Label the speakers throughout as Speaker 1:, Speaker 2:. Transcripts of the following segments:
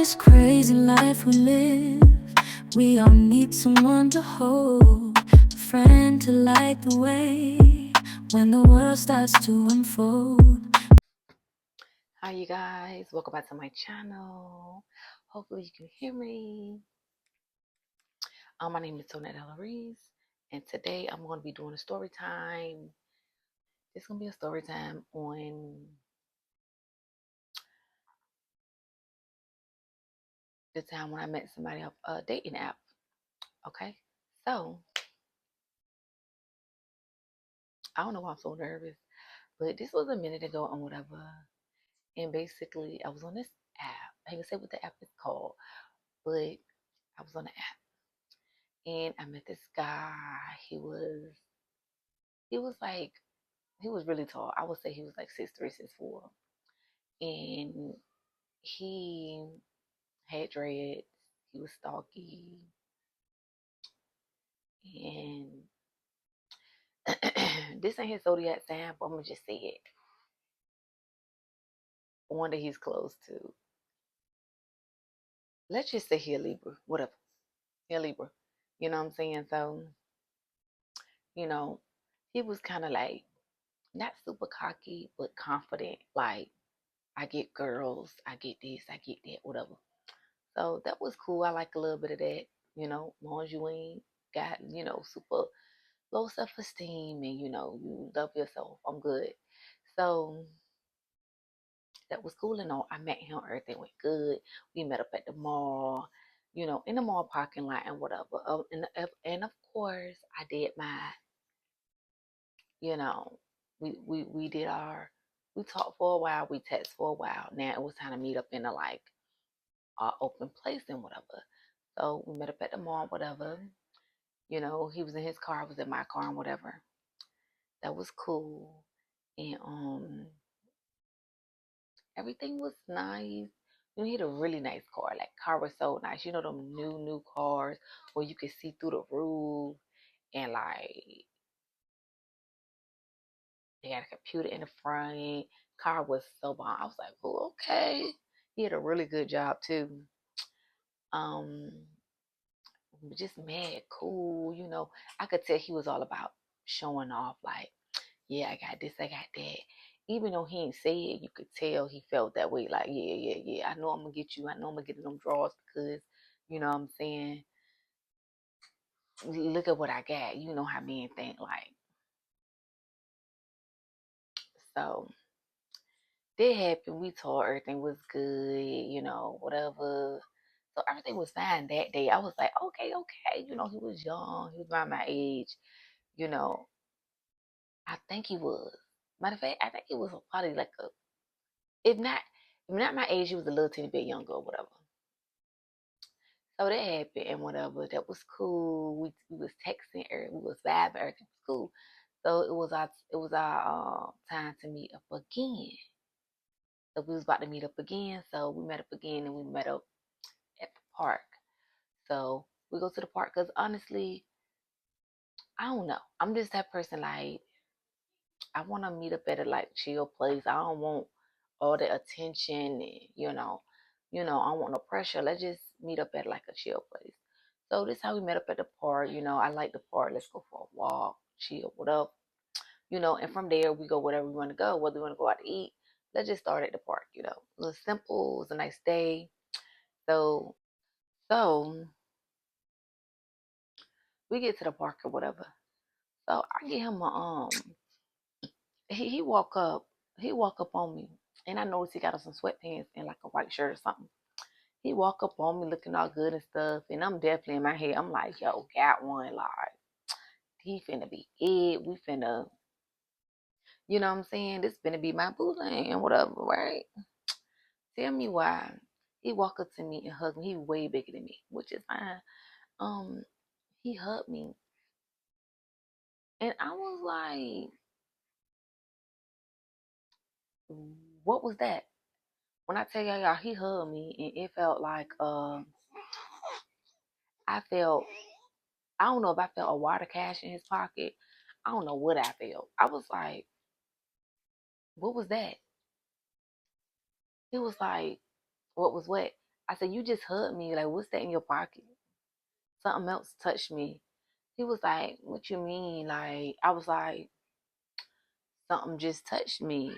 Speaker 1: this crazy life we live, we all need someone to hold, a friend to light the way when the world starts to unfold.
Speaker 2: Hi you guys, welcome back to my channel. Hopefully you can hear me. My name is Tonette Elleries, and today I'm going to be doing a story time. It's going to be a story time on the time when I met somebody off a dating app. Okay, so I don't know why I'm so nervous, but this was a minute ago and whatever. And basically, I was on this app. I even say what the app is called, but I was on the app and I met this guy. He was like he was really tall. I would say he was like 6'3", 6'4", and he had dreads. He was stocky, and this ain't his zodiac sign, but I'm gonna just say it. One that he's close to. Let's just say he a Libra, whatever. He a Libra. You know what I'm saying? So, you know, he was kind of like not super cocky, but confident. Like, I get girls, I get this, I get that, whatever. So that was cool. I like a little bit of that, long as you ain't got, super low self esteem and, you love yourself. I'm good. So that was cool and all. I met him, everything went good. We met up at the mall, in the mall parking lot and whatever. And of course, I did my, you know, we did we talked for a while, we texted for a while. Now it was time to meet up in a like open place and whatever. So we met up at the mall, whatever. He was in his car, I was in my car and whatever. That was cool. And everything was nice. He had a really nice car. Like car was so nice. Them new cars where you could see through the roof and like they had a computer in the front. Car was so bomb. I was like, oh, okay. He had a really good job too. Um, just mad cool. I could tell he was all about showing off. Like, yeah, I got this, I got that. Even though he ain't say it, you could tell he felt that way. Like, yeah, yeah, yeah. I know I'm gonna get you. I know I'm gonna get them drawers because, you know what I'm saying. Look at what I got. You know how men think. Like, so that happened. We talked. Everything was good. Whatever. So everything was fine that day. I was like, okay, okay. He was young. He was around my age. You know, I think he was. Matter of fact, I think he was probably like if not, if not my age, he was a little teeny bit younger or whatever. So that happened and whatever. That was cool. We was texting, we was vibing, everything was cool. So it was our time to meet up again. So we was about to meet up again. So we met up again and we met up at the park. So we go to the park because honestly, I don't know. I'm just that person like I want to meet up at a like chill place. I don't want all the attention and I don't want no pressure. Let's just meet up at like a chill place. So this is how we met up at the park. I like the park. Let's go for a walk, chill, what up. And from there we go wherever we want to go, whether we want to go out to eat. Let's just start at the park, A little simple, it was a nice day. So we get to the park or whatever. So I get him a he walk up on me and I noticed he got on some sweatpants and like a white shirt or something. He walk up on me looking all good and stuff, and I'm definitely in my head. I'm like, yo, got one. Like, he finna be it. We finna, you know what I'm saying? This finna be my boo and whatever, right? Tell me why. He walk up to me and hug me. He way bigger than me, which is fine. Um, he hugged me, and I was like, what was that? When I tell y'all, he hugged me, and it felt like, I felt, I don't know if I felt a water cash in his pocket. I don't know what I felt. I was like, what was that? He was like, what was what? I said, you just hugged me. Like, what's that in your pocket? Something else touched me. He was like, what you mean? Like, I was like, something just touched me.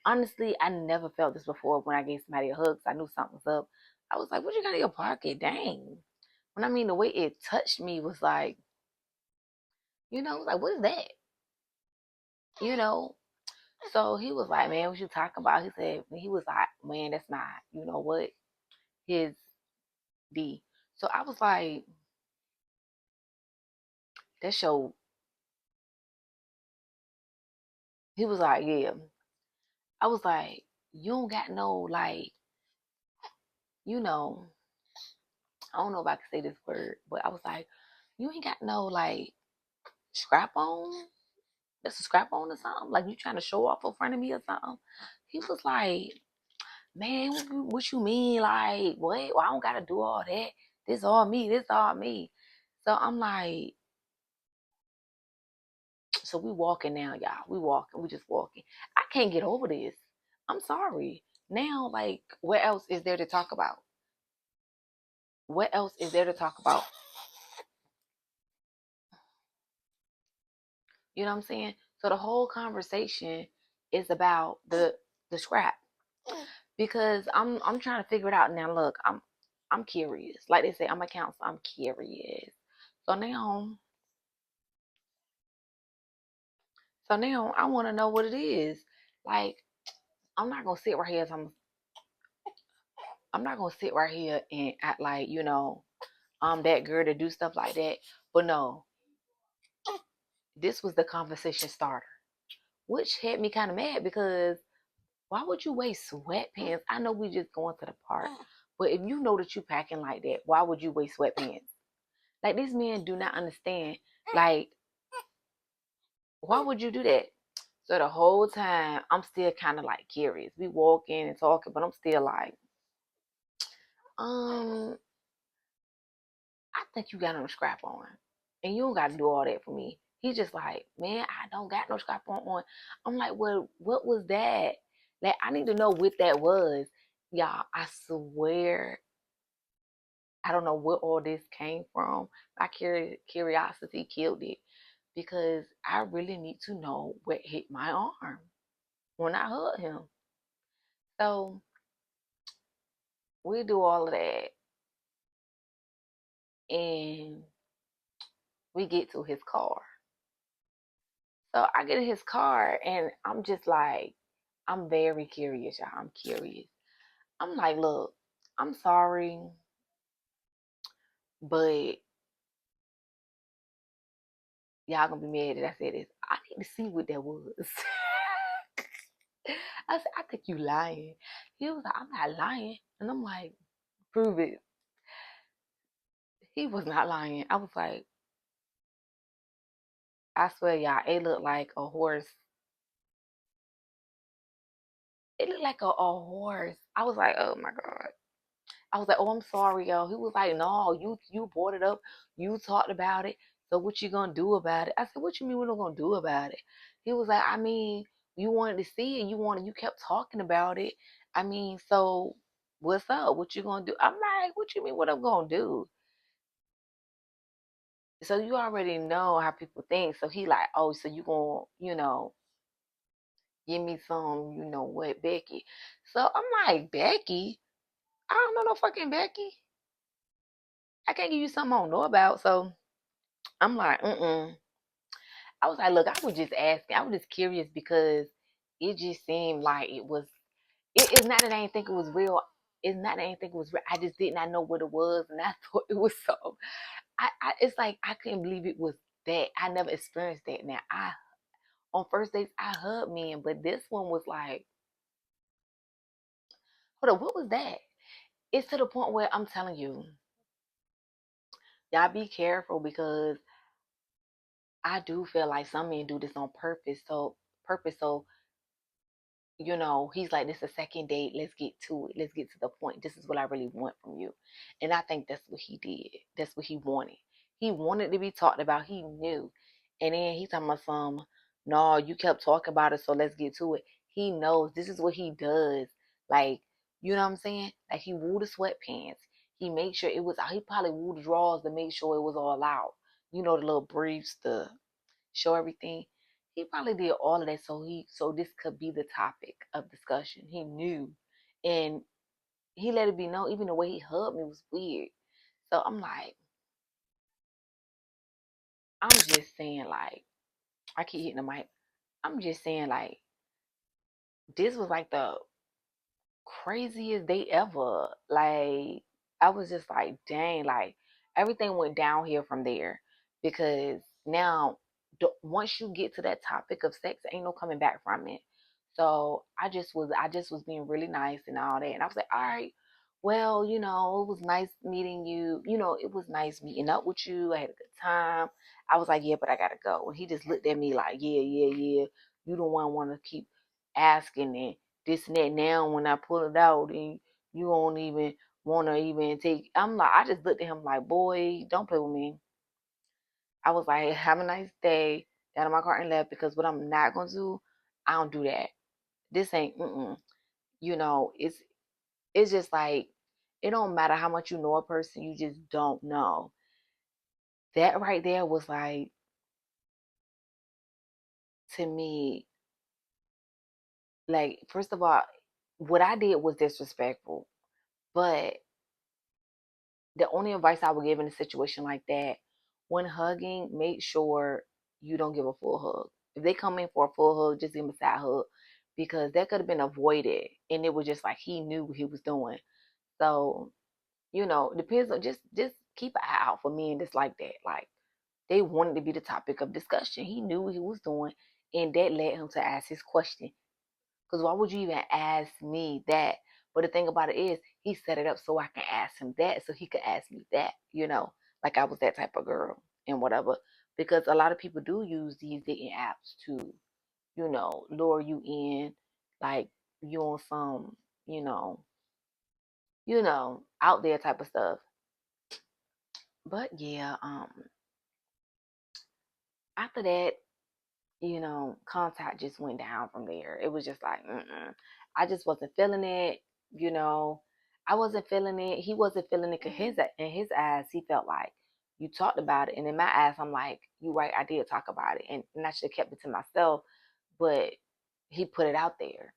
Speaker 2: Honestly, I never felt this before when I gave somebody a hug. 'Cause I knew something was up. I was like, what you got in your pocket? Dang. When I mean, the way it touched me was like, like, what is that? You know? So he was like, man, what you talking about? He was like, man, that's not, you know what? His D. So I was like, that show. He was like, yeah. I was like, you don't got no, like, you know, I don't know if I can say this word, but I was like, you ain't got no, like, scrap on? That's a scrap on or something? Like, you trying to show off in front of me or something? He was like, man, what you mean? Like, what? Well, I don't got to do all that. This all me. This all me. So I'm like, so we walking now, y'all. We walking. We just walking. I can't get over this. I'm sorry. Now, like, what else is there to talk about? What else is there to talk about? You know what I'm saying? So the whole conversation is about the scrap because I'm trying to figure it out now. Look, I'm curious. Like they say, I'm a counselor. I'm curious. So now, so now I want to know what it is. Like I'm not gonna sit right here. I'm not gonna sit right here and act like I'm that girl to do stuff like that. But no, this was the conversation starter, which had me kind of mad because why would you wear sweatpants? I know we just going to the park, but if you know that you packing like that, why would you wear sweatpants? Like these men do not understand. Like, why would you do that? So the whole time I'm still kind of like curious. We walking and talking, but I'm still like, um, I think you got on a scrap on, and you don't got to do all that for me. He's just like, man, I don't got no scrap on. I'm like, well, what was that? Like, I need to know what that was. Y'all, I swear I don't know where all this came from. My curiosity killed it because I really need to know what hit my arm when I hugged him. So we do all of that and we get to his car. So I get in his car and I'm just like, I'm very curious, y'all. I'm curious. I'm like, look, I'm sorry, but y'all gonna be mad that I said this. I need to see what that was. I said, I think you lying. He was like, I'm not lying. And I'm like, prove it. He was not lying. I was like, I swear, y'all, it looked like a horse. It looked like a horse. I was like, oh my God. I was like, oh, I'm sorry, yo. He was like, no, you brought it up. You talked about it. So what you gonna do about it? I said, what you mean what I'm gonna do about it? He was like, I mean, you wanted to see it. You kept talking about it. I mean, so what's up? What you gonna do? I'm like, what you mean what I'm gonna do? So you already know how people think. So he like, oh, so you gonna, give me some, what, Becky. So I'm like, Becky? I don't know no fucking Becky. I can't give you something I don't know about. So I'm like, mm-mm. I was like, look, I was just asking. I was just curious because it just seemed like it was. It's not that I didn't think it was real. It's not that I didn't think it was real. I just did not know what it was, and I thought it was so. It's like I couldn't believe it was that. I never experienced that. Now I on first dates I hug men, but this one was like, hold up, what was that? It's to the point where I'm telling you, y'all be careful because I do feel like some men do this on purpose. So he's like, this is a second date. Let's get to it. Let's get to the point. This is what I really want from you. And I think that's what he did. That's what he wanted. He wanted to be talked about. He knew. And then he's talking about no, you kept talking about it, so let's get to it. He knows this is what he does. Like, You know what I'm saying? Like he wore the sweatpants. He made sure it was. He probably wore the drawers to make sure it was all out. You know, the little briefs to show everything. He probably did all of that so this could be the topic of discussion. He knew, and he let it be known. Even the way he hugged me was weird. So I'm like, I'm just saying, like, I keep hitting the mic. I'm just saying, like, this was like the craziest day ever. Like, I was just like, dang, like, everything went downhill from there because now, once you get to that topic of sex, ain't no coming back from it. So I just was being really nice and all that, and I was like, all right, well, it was nice meeting you. It was nice meeting up with you. I had a good time. I was like, yeah, but I gotta go. And he just looked at me like, yeah, yeah, yeah. You don't want to keep asking and this and that. Now when I pull it out and you don't even want to even take. I'm like, I just looked at him like, boy, don't play with me. I was like, have a nice day. Got in my car and left because what I'm not gonna do, I don't do that. This ain't. It's just like it don't matter how much you know a person, you just don't know. That right there was like, to me, like, first of all, what I did was disrespectful. But the only advice I would give in a situation like that, when hugging, make sure you don't give a full hug. If they come in for a full hug, just give them a side hug because that could have been avoided. And it was just like he knew what he was doing. So, depends on just keep an eye out for men that's like that. Like they wanted to be the topic of discussion. He knew what he was doing, and that led him to ask his question. Because why would you even ask me that? But the thing about it is, he set it up so I can ask him that, so he could ask me that, like I was that type of girl and whatever. Because a lot of people do use these dating apps to, lure you in, like you on some, you know, out there type of stuff. But yeah, after that, contact just went down from there. It was just like, I just wasn't feeling it. You know, I wasn't feeling it. He wasn't feeling it. Cause in his eyes, he felt like you talked about it, and in my eyes, I'm like, you right, I did talk about it, and I should have kept it to myself. But he put it out there.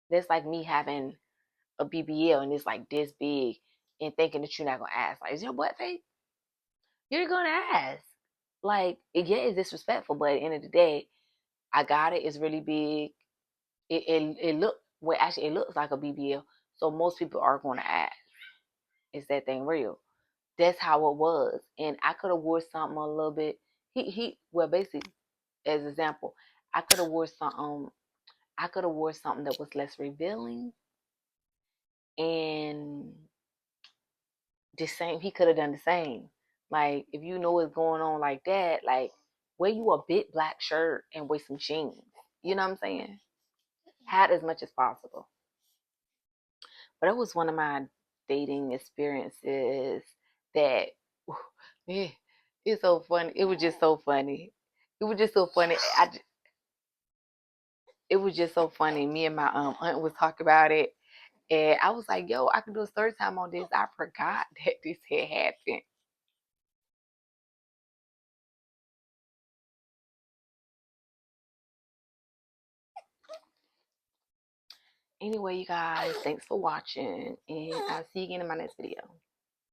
Speaker 2: That's like me having a BBL and it's like this big, and thinking that you're not gonna ask. Like, is your butt fake? You're gonna ask. Like, yeah, it's disrespectful, but at the end of the day, I got it. It's really big. It look well. Actually, it looks like a BBL. So most people are going to ask, "Is that thing real?" That's how it was. And I could have wore something a little bit. Well, basically, as example, I could have wore something. I could have wore something that was less revealing, and the same. He could have done the same. Like if you know what's going on like that, like wear you a big black shirt and wear some jeans. You know what I'm saying? Hat as much as possible. But it was one of my dating experiences that yeah, it's so funny. It was just so funny. It was just so funny. It was just so funny. Me and my aunt was talking about it, and I was like, "Yo, I can do a third time on this." I forgot that this had happened. Anyway, you guys, thanks for watching, and I'll see you again in my next video.